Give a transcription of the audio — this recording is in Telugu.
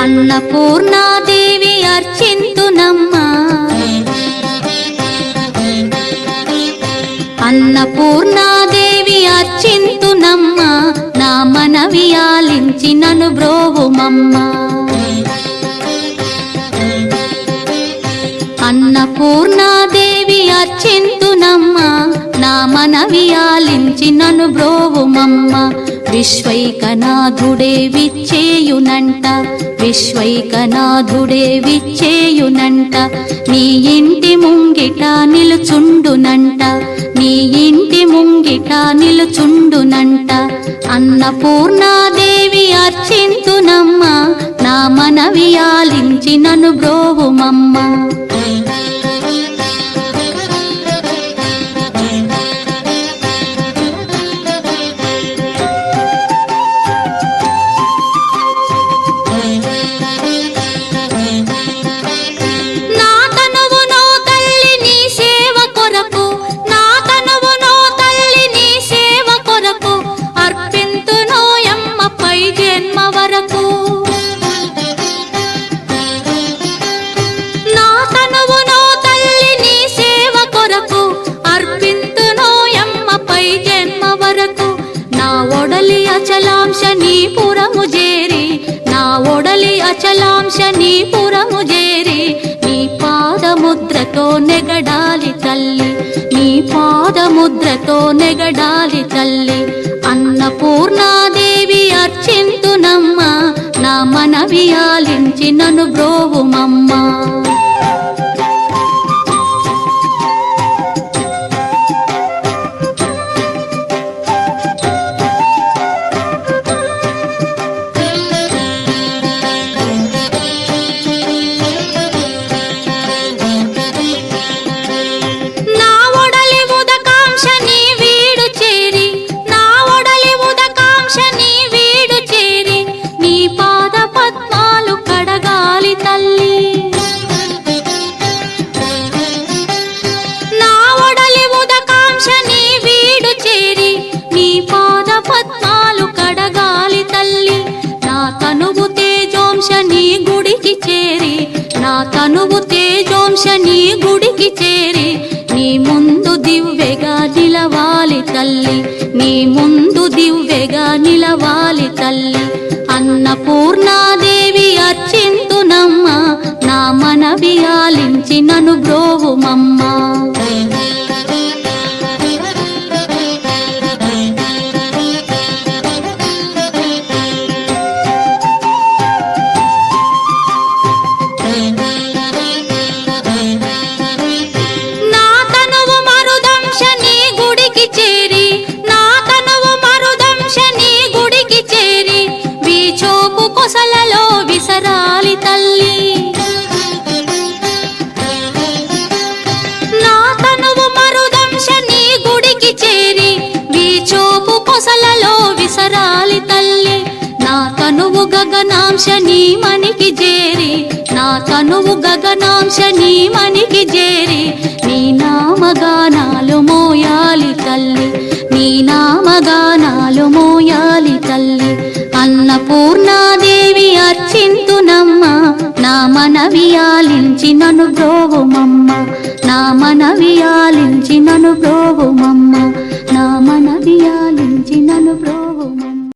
అన్నపూర్ణాదేవి అర్చింతునమ్మా, అన్నపూర్ణాదేవి అర్చింతునమ్మా, నా మనవి ఆలించి నన్ను బ్రోవుమమ్మా. అన్నపూర్ణాదేవి అర్చింతునమ్మా, నా మనవి ఆలించి నన్ను బ్రోవుమమ్మా. విశ్వైకనాథుడే విచ్చేయునంట, విశ్వైకనాథుడే విచ్చేయునంట, నీ ఇంటి ముంగిట నిలుచుండునంట, నీ ఇంటి ముంగిట నిలుచుండునంట. అన్నపూర్ణాదేవి అర్చింతునమ్మా, నా మనవి ఆలించి నన్ను బ్రోవుమమ్మా. అచలాంశ నీ పురము చేరి, నా ఒడలి అచలాంశ నీ పురము చేరి, నీ పాదముద్రతో నెగడాలి తల్లి, నీ పాదముద్రతో నెగడాలి తల్లి. అన్నపూర్ణాదేవి అర్చింతునమ్మా, నా మనవి ఆలించి నన్ను బ్రోవుమమ్మా. నా తనువు తేజోంశ నీ గుడికి చేరి, నీ ముందు దివ్వెగా నిలవాలి తల్లి, నీ ముందు దివ్వెగా నిలవాలి తల్లి. అన్నపూర్ణాదేవి అర్చింతునమ్మా, నా మనవి ఆలించి నన్ను బ్రోవుమమ్మా. కొసలలో విసరాలి తల్లి, నా తనువు మరుదంశ నీ గుడికి చేరి, వీచోపు కొసలలో విసరాలి తల్లి. నా తనువు గగనాంశ నీ మనికి చేరి, నా తనువు గగనాంశ నీ మనికి చేరి, నీ నామగానాలు మోయాలి తల్లి, నీ నామగానాలు మోయాలి తల్లి. అన్నపూర్ణాదేవి అర్చింతునమ్మా, నా మనవి ఆలించి నన్ను బ్రోవుమమ్మా, నా మనవి ఆలించి నన్ను బ్రోవుమమ్మా, నా మనవి ఆలించి నన్ను బ్రోవుమమ్మా.